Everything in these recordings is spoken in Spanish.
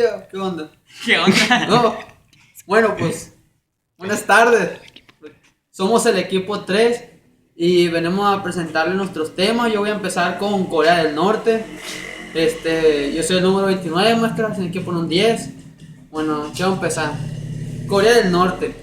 Yo, ¿qué onda? ¿Qué onda? No. Bueno, pues, buenas tardes. Somos el equipo 3 y venimos a presentarles nuestros temas. Yo voy a empezar con Corea del Norte. Yo soy el número 29, maestra, tienen que poner un 10. Bueno, quiero empezar. Corea del Norte.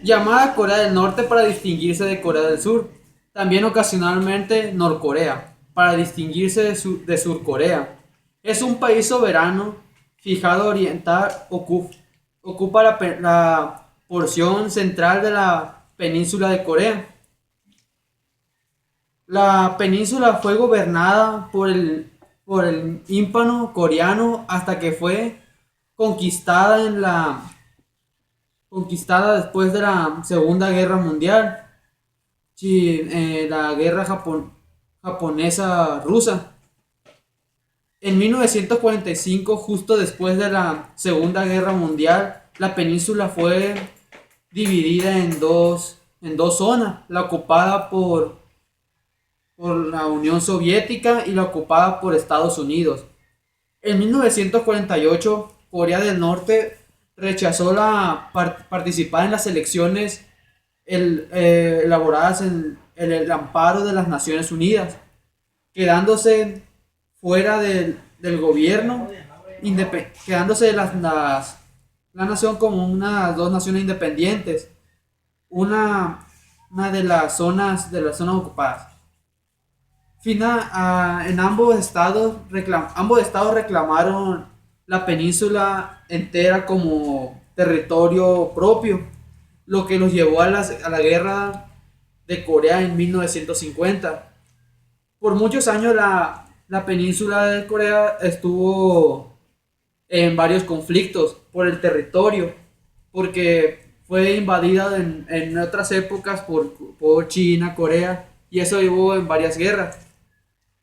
Llamada Corea del Norte para distinguirse de Corea del Sur. También ocasionalmente Norcorea, para distinguirse de Surcorea. Es un país soberano, fijado oriental, ocupa la porción central de la península de Corea. La península fue gobernada por el Imperio coreano hasta que fue conquistada conquistada después de la Segunda Guerra Mundial, la guerra japonesa-rusa. En 1945, justo después de la Segunda Guerra Mundial, la península fue dividida en dos zonas, la ocupada por la Unión Soviética y la ocupada por Estados Unidos. En 1948, Corea del Norte rechazó participar en las elecciones elaboradas en el amparo de las Naciones Unidas, quedándose fuera del gobierno, quedándose la nación como dos naciones independientes, una de las zonas ocupadas. En ambos estados reclamaron la península entera como territorio propio, lo que los llevó a la guerra de Corea en 1950. Por muchos años la península de Corea estuvo en varios conflictos por el territorio, porque fue invadida en otras épocas por China, Corea, y eso llevó en varias guerras.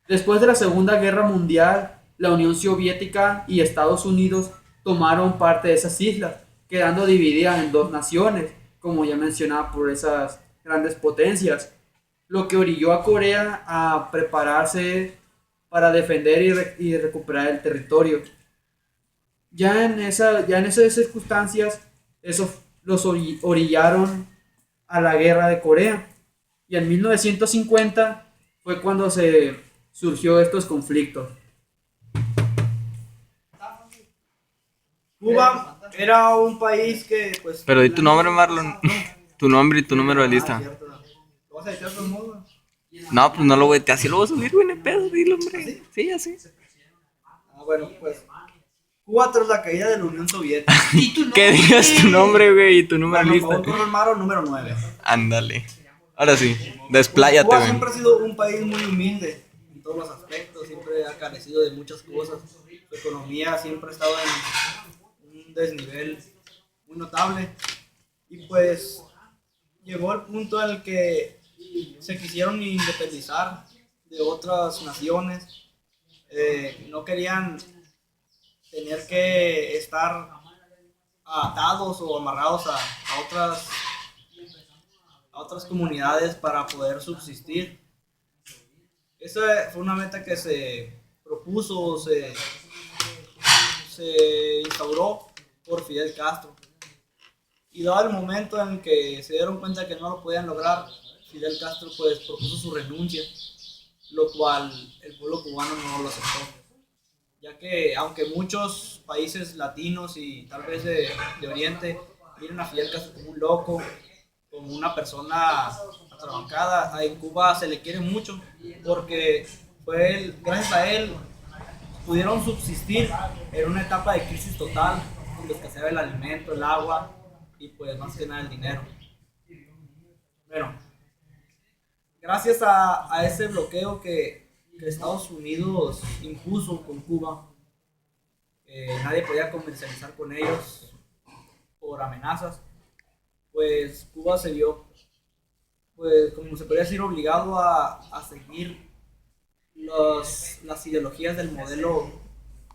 Después de la Segunda Guerra Mundial, la Unión Soviética y Estados Unidos tomaron parte de esas islas, quedando divididas en dos naciones, como ya mencionaba, por esas grandes potencias, lo que orilló a Corea a prepararse para defender y recuperar el territorio. Ya en esas circunstancias, eso los orillaron a la guerra de Corea. Y en 1950 fue cuando se surgió estos conflictos. Cuba era un país que, pues... Pero di tu nombre, Marlon. Tu nombre y tu número de lista. Cierto. ¿Lo vas a echar de todos modos? No, pues no lo voy a... Así lo voy a subir, güey, no hay pedo, dilo, hombre. Sí, así. Bueno, pues... Cuba tras la caída de la Unión Soviética. Que digas tu nombre, güey, y tu número de lista. Raúl Maro, número 9. Ándale. Ahora sí, despláyate, Cuba güey. siempre ha sido un país muy humilde en todos los aspectos, siempre ha carecido de muchas cosas. Su economía siempre ha estado en un desnivel muy notable. Y pues llegó el punto en el que se quisieron independizar de otras naciones. No querían tener que estar atados o amarrados a otras comunidades para poder subsistir. Esa fue una meta que se propuso, se instauró por Fidel Castro. Y dado el momento en que se dieron cuenta que no lo podían lograr, Fidel Castro pues propuso su renuncia, lo cual el pueblo cubano no lo aceptó. Ya que aunque muchos países latinos y tal vez de Oriente miran a Fidel Castro como un loco, como una persona atrabancada, en Cuba se le quiere mucho porque gracias a él pudieron subsistir en una etapa de crisis total, donde escaseaba el alimento, el agua y pues más que nada el dinero. Bueno, gracias a ese bloqueo que Estados Unidos impuso con Cuba, nadie podía comercializar con ellos por amenazas, pues Cuba se vio, pues como se podría decir, obligado a seguir las ideologías del modelo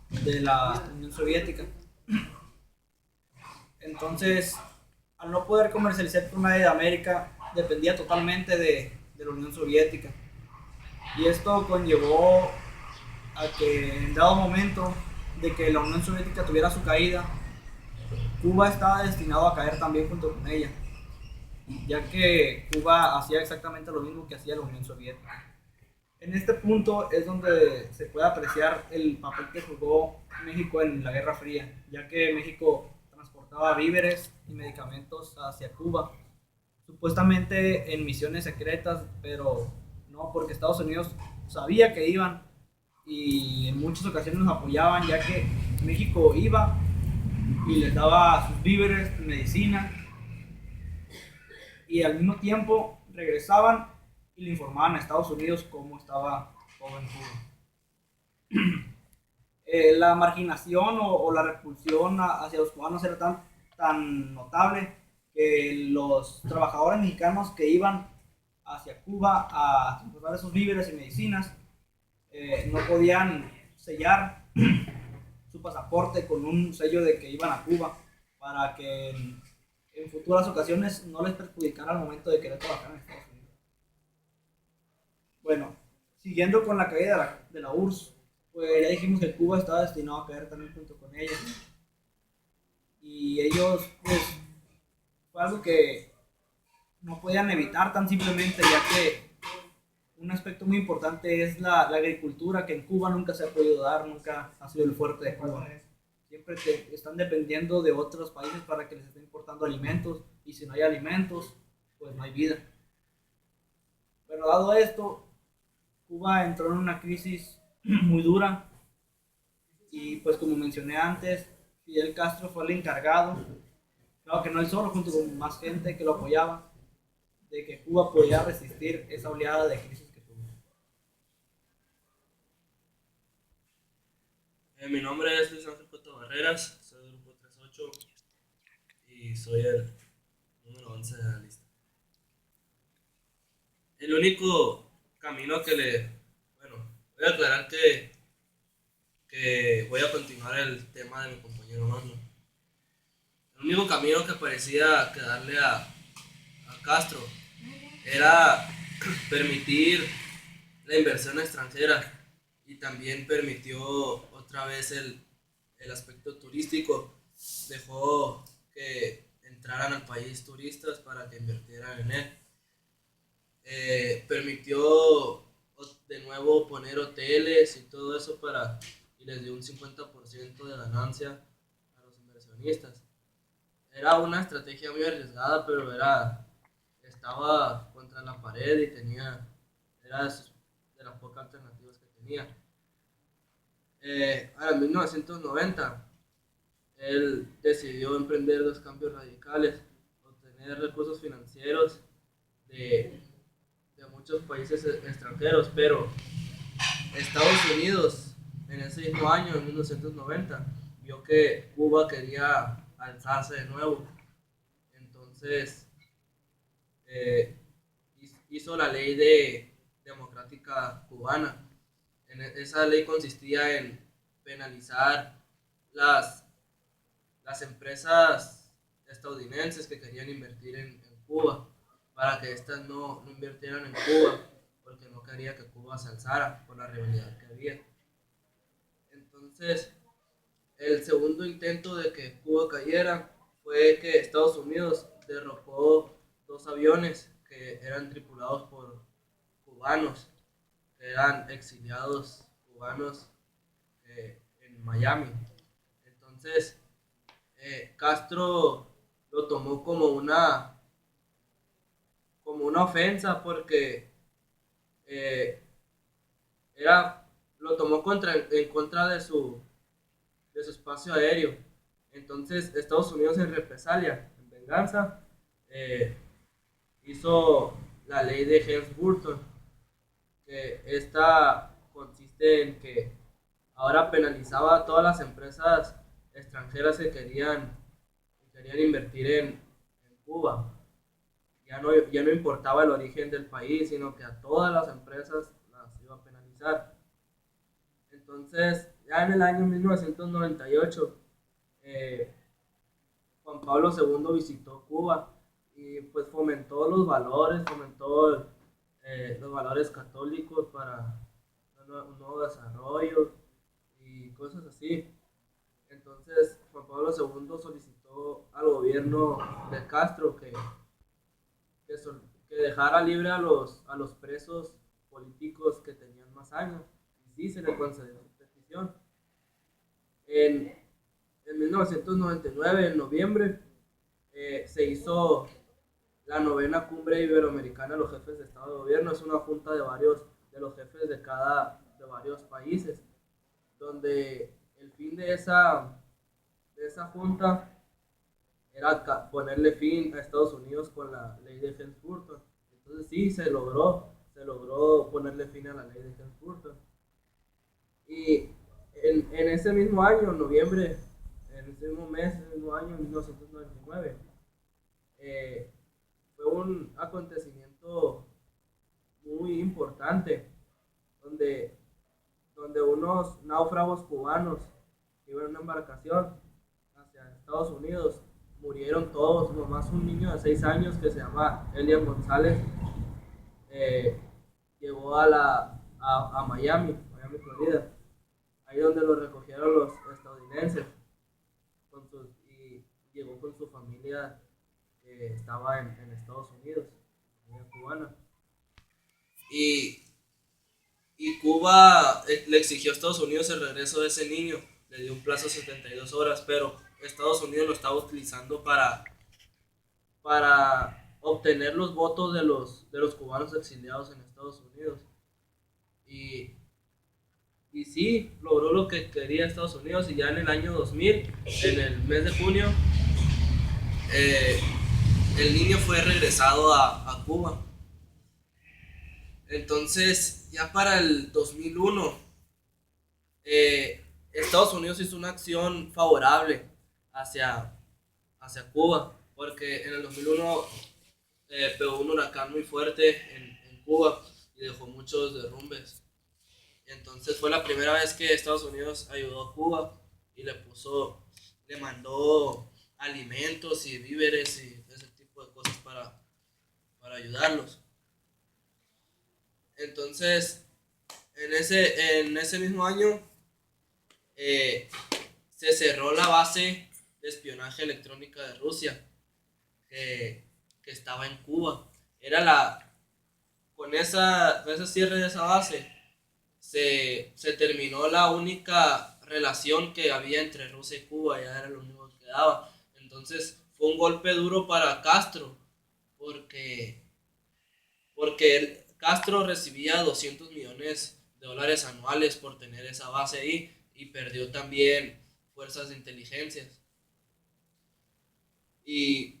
de la Unión Soviética. Entonces, al no poder comercializar con nadie de América, dependía totalmente de la Unión Soviética. Y esto conllevó a que en dado momento de que la Unión Soviética tuviera su caída, Cuba estaba destinado a caer también junto con ella, ya que Cuba hacía exactamente lo mismo que hacía la Unión Soviética. En este punto es donde se puede apreciar el papel que jugó México en la Guerra Fría, ya que México transportaba víveres y medicamentos hacia Cuba, supuestamente en misiones secretas, pero no, porque Estados Unidos sabía que iban y en muchas ocasiones nos apoyaban, ya que México iba y les daba sus víveres, medicina, y al mismo tiempo regresaban y le informaban a Estados Unidos cómo estaba todo en Cuba. La marginación o la repulsión hacia los cubanos era tan notable que los trabajadores mexicanos que iban hacia Cuba a transportar esos víveres y medicinas no podían sellar su pasaporte con un sello de que iban a Cuba para que en futuras ocasiones no les perjudicara al momento de querer trabajar en Estados Unidos. Bueno, siguiendo con la caída de la URSS, pues ya dijimos que Cuba estaba destinado a caer también junto con ellos. Y ellos, pues, fue algo que no podían evitar tan simplemente, ya que un aspecto muy importante es la agricultura, que en Cuba nunca se ha podido dar, nunca ha sido el fuerte de Cuba. Siempre están dependiendo de otros países para que les estén importando alimentos, y si no hay alimentos, pues no hay vida. Pero dado esto, Cuba entró en una crisis muy dura, y pues como mencioné antes, Fidel Castro fue el encargado, claro que no él solo, junto con más gente que lo apoyaba, de que Cuba podía resistir esa oleada de crisis que tuvo. Mi nombre es Luis Ángel Coto Barreras, soy del grupo 38 y soy el número 11 de la lista. El único camino bueno, voy a aclarar que voy a continuar el tema de mi compañero Mando. El único camino que parecía quedarle a Castro era permitir la inversión extranjera, y también permitió otra vez el aspecto turístico. Dejó que entraran al país turistas para que invirtieran en él. Permitió de nuevo poner hoteles y todo eso y les dio un 50% de ganancia a los inversionistas. Era una estrategia muy arriesgada, pero estaba contra la pared y era de las pocas alternativas que tenía. En 1990, él decidió emprender dos cambios radicales: obtener recursos financieros de muchos países extranjeros, pero Estados Unidos en ese mismo año, en 1990, vio que Cuba quería alzarse de nuevo. Entonces hizo la ley democrática cubana. Esa ley consistía en penalizar las empresas estadounidenses que querían invertir en Cuba, para que éstas no invirtieran en Cuba, porque no quería que Cuba se alzara por la rivalidad que había. Entonces, el segundo intento de que Cuba cayera fue que Estados Unidos derrocó dos aviones que eran tripulados por cubanos, que eran exiliados cubanos en Miami. Entonces, Castro lo tomó como una ofensa, porque lo tomó en contra de su espacio aéreo. Entonces Estados Unidos, en represalia, en venganza, hizo la ley de Helms-Burton, que esta consiste en que ahora penalizaba a todas las empresas extranjeras que querían invertir en Cuba. Ya no importaba el origen del país, sino que a todas las empresas las iba a penalizar. Entonces, ya en el año 1998, Juan Pablo II visitó Cuba y pues fomentó los valores católicos para un nuevo desarrollo y cosas así. Entonces Juan Pablo II solicitó al gobierno de Castro que dejara libre a los presos políticos que tenían más años. Y sí, se le concedió su petición. En, en 1999, en noviembre, se hizo la novena cumbre iberoamericana de los jefes de Estado de Gobierno. Es una junta de los jefes de varios países, donde el fin de esa junta era ponerle fin a Estados Unidos con la ley de Helms-Burton. Entonces sí, se logró ponerle fin a la ley de Helms-Burton. Y en ese mismo año, en noviembre, en ese mismo mes, en ese mismo año, en 1999, fue un acontecimiento muy importante, donde, donde unos náufragos cubanos que iban en una embarcación hacia Estados Unidos murieron todos, nomás un niño de 6 años que se llama Elian González llegó a Miami, Florida, ahí donde lo recogieron los estadounidenses y llegó con su familia que estaba en Estados Unidos, familia cubana. Y, y Cuba le exigió a Estados Unidos el regreso de ese niño, le dio un plazo de 72 horas, pero Estados Unidos lo estaba utilizando para obtener los votos de los cubanos exiliados en Estados Unidos. Y, y sí, logró lo que quería Estados Unidos, y ya en el año 2000, en el mes de junio, el niño fue regresado a Cuba. Entonces, ya para el 2001, Estados Unidos hizo una acción favorable hacia, hacia Cuba, porque en el 2001 pegó un huracán muy fuerte en Cuba y dejó muchos derrumbes. Entonces fue la primera vez que Estados Unidos ayudó a Cuba y le mandó alimentos y víveres y ese tipo de cosas para ayudarlos. Entonces, en ese mismo año, se cerró la base de espionaje electrónica de Rusia que estaba en Cuba. Con ese cierre de esa base, se terminó la única relación que había entre Rusia y Cuba, ya era lo único que quedaba. Entonces fue un golpe duro para Castro, porque Castro recibía $200 millones anuales por tener esa base ahí, y perdió también fuerzas de inteligencia. Y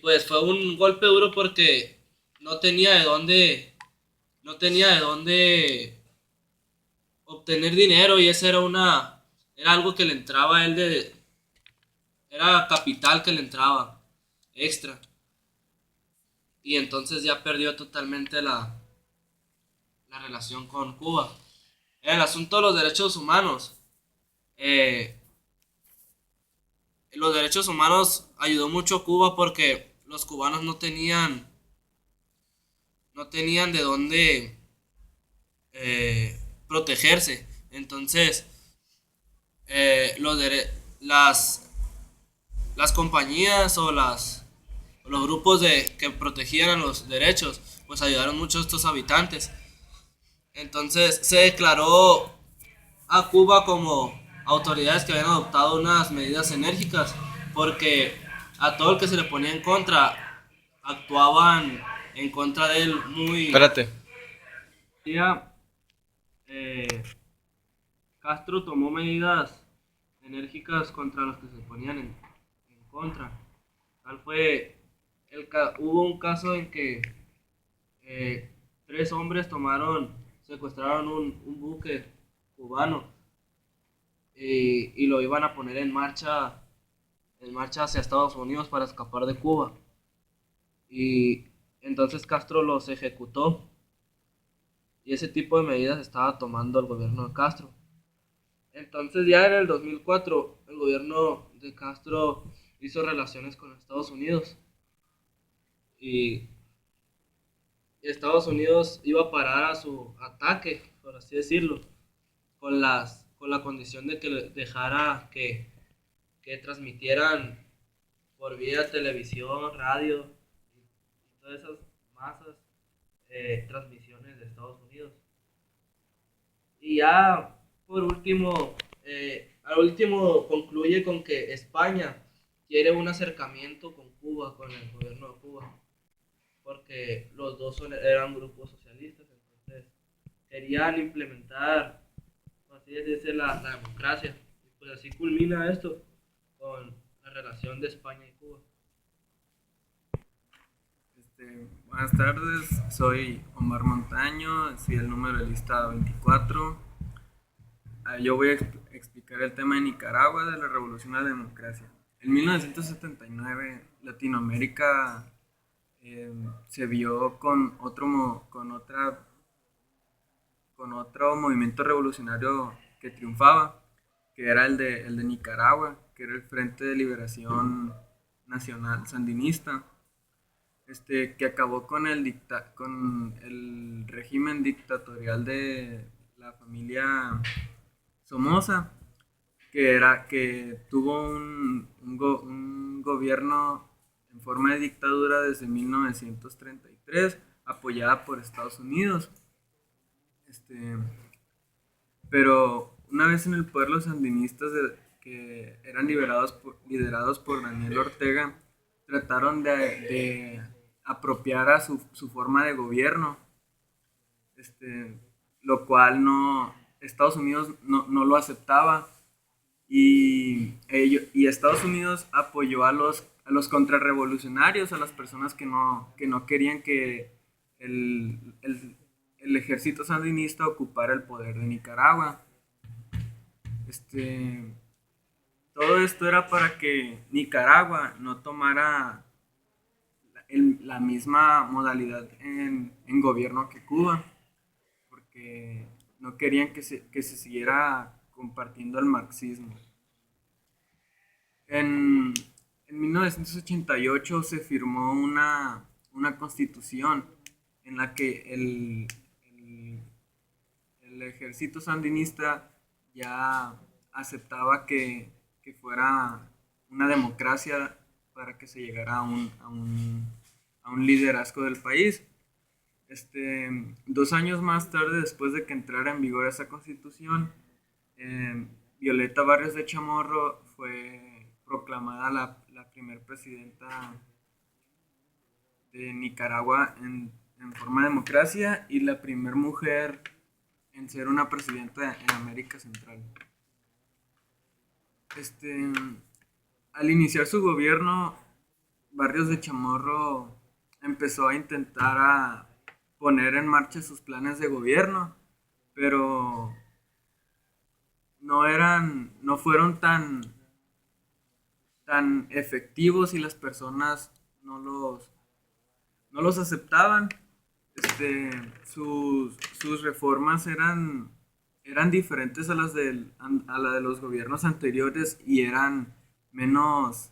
pues fue un golpe duro porque no tenía de dónde obtener dinero, y ese era algo que le entraba a él era capital que le entraba extra. Y entonces ya perdió totalmente la relación con Cuba. En el asunto de los derechos humanos ayudó mucho a Cuba porque los cubanos no tenían de dónde protegerse. Entonces, los las compañías o los grupos que protegían los derechos, pues ayudaron mucho a estos habitantes. Entonces se declaró a Cuba como autoridades que habían adoptado unas medidas enérgicas, porque a todo el que se le ponía en contra, actuaban en contra de él muy... Espérate. Ya, Castro tomó medidas enérgicas contra los que se ponían en contra. Tal fue hubo un caso en que 3 hombres secuestraron un buque cubano y lo iban a poner en marcha hacia Estados Unidos para escapar de Cuba. Y entonces Castro los ejecutó, y ese tipo de medidas estaba tomando el gobierno de Castro. Entonces ya en el 2004 el gobierno de Castro hizo relaciones con Estados Unidos, y Estados Unidos iba a parar a su ataque, por así decirlo, con las con la condición de que dejara que transmitieran por vía televisión, radio y todas esas masas transmisiones de Estados Unidos. Y ya por último, al último concluye con que España quiere un acercamiento con Cuba, con el gobierno de Cuba, porque los dos eran grupos socialistas, entonces querían implementar, así es decir, la democracia. Y pues así culmina esto con la relación de España y Cuba. Buenas tardes, soy Omar Montaño, soy el número de lista 24. Yo voy a explicar el tema de Nicaragua, de la revolución a la democracia. En 1979, Latinoamérica se vio con otro movimiento revolucionario que triunfaba, que era el de Nicaragua, que era el Frente de Liberación Nacional Sandinista, que acabó con el régimen dictatorial de la familia Somoza, que tuvo un gobierno en forma de dictadura desde 1933, apoyada por Estados Unidos. Pero una vez en el poder, los sandinistas que eran liderados por Daniel Ortega trataron de apropiar a su forma de gobierno, lo cual Estados Unidos no lo aceptaba, y Estados Unidos apoyó a los contrarrevolucionarios, a las personas que no querían que el ejército sandinista ocupara el poder de Nicaragua. Todo esto era para que Nicaragua no tomara la misma modalidad en gobierno que Cuba, porque no querían que se siguiera compartiendo el marxismo. En 1988 se firmó una constitución en la que el ejército sandinista ya aceptaba que fuera una democracia para que se llegara a un liderazgo del país. 2 años más tarde, después de que entrara en vigor esa constitución, Violeta Barrios de Chamorro fue proclamada la primer presidenta de Nicaragua en forma de democracia, y la primer mujer en ser una presidenta en América Central. Al iniciar su gobierno, Barrios de Chamorro empezó a intentar a poner en marcha sus planes de gobierno, pero no fueron tan efectivos, y las personas no los aceptaban. Sus reformas eran diferentes a la de los gobiernos anteriores, y eran menos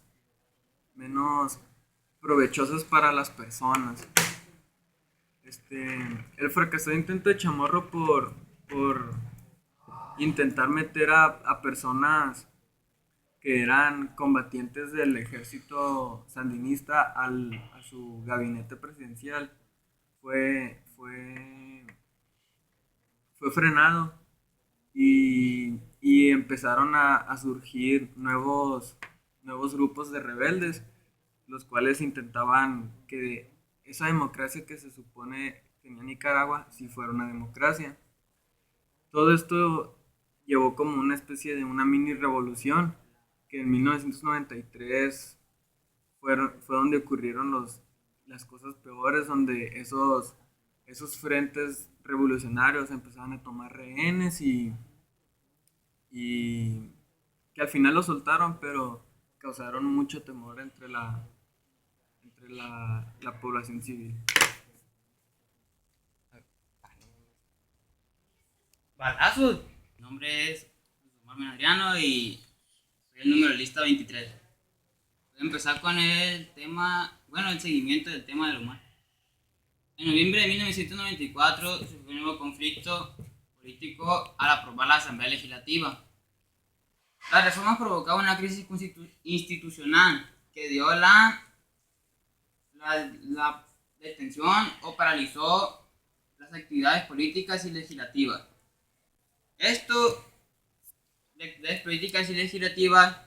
provechosas para las personas. El fracasado intento de Chamorro por intentar meter a personas que eran combatientes del ejército sandinista a su gabinete presidencial fue frenado, y empezaron a surgir nuevos grupos de rebeldes, los cuales intentaban que esa democracia que se supone tenía Nicaragua sí fuera una democracia. Todo esto llevó como una especie de una mini revolución, que en 1993 fue donde ocurrieron las cosas peores, donde esos frentes revolucionarios empezaban a tomar rehenes, y que al final los soltaron, pero causaron mucho temor entre la población civil. Balazos. Mi nombre es Omar Adriano y soy el número de lista 23. Voy a empezar con el seguimiento del tema del humano. En noviembre de 1994 se fue un nuevo conflicto político al aprobar la Asamblea Legislativa. Las reformas provocaban una crisis institucional que dio la detención o paralizó las actividades políticas y legislativas. Esto de las políticas y legislativas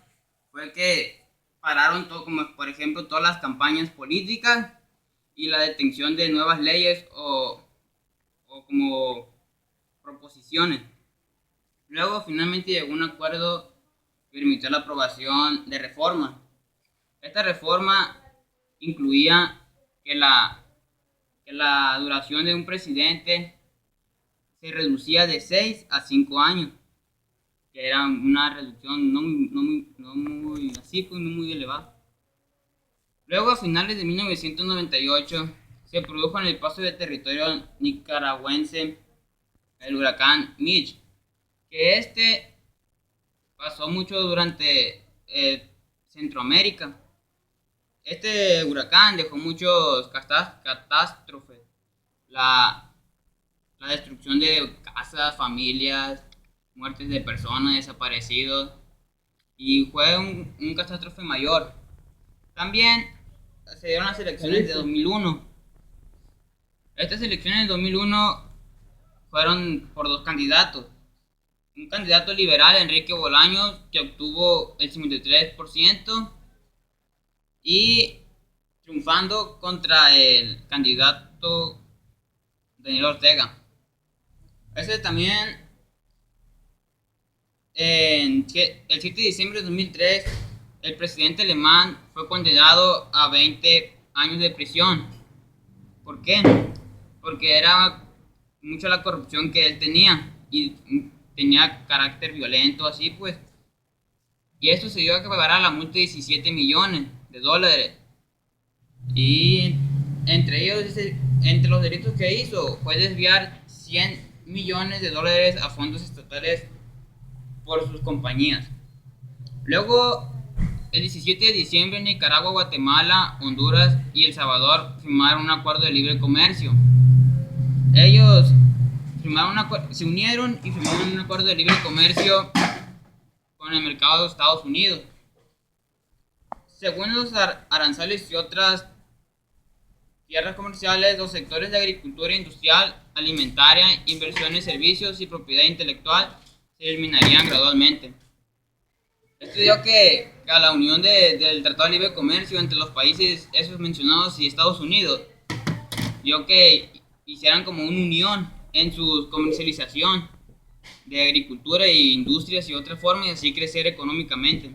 fue que pararon todo, como por ejemplo todas las campañas políticas y la detención de nuevas leyes o como proposiciones. Luego finalmente llegó un acuerdo que permitió la aprobación de reformas. Esta reforma incluía que la duración de un presidente se reducía de 6 a 5 años, que era una reducción no muy así, pues no muy elevada. Luego, a finales de 1998, se produjo en el paso del territorio nicaragüense el huracán Mitch, que pasó mucho durante Centroamérica. Este huracán dejó muchos catástrofes, la destrucción de casas, familias, muertes de personas, desaparecidos, y fue un catástrofe mayor. También se dieron las elecciones de 2001. Estas elecciones de 2001 fueron por dos candidatos. Un candidato liberal, Enrique Bolaños, que obtuvo el 53%, y triunfando contra el candidato Daniel Ortega. También el 7 de diciembre de 2003, el presidente alemán fue condenado a 20 años de prisión. ¿Por qué? Porque era mucha la corrupción que él tenía y tenía carácter violento, así pues. Y esto se dio a que pagara la multa de $17 millones. Y entre los delitos que hizo fue desviar $100 millones a fondos estatales por sus compañías. Luego, el 17 de diciembre, Nicaragua, Guatemala, Honduras y El Salvador firmaron un acuerdo de libre comercio. Ellos se unieron y firmaron un acuerdo de libre comercio con el mercado de Estados Unidos. Según los aranceles y otras tierras comerciales, los sectores de agricultura industrial, alimentaria, inversiones, servicios y propiedad intelectual se eliminarían gradualmente. Esto dio que a la unión del Tratado de Libre Comercio entre los países esos mencionados y Estados Unidos dio que hicieran como una unión en su comercialización de agricultura e industrias y otras formas, y así crecer económicamente.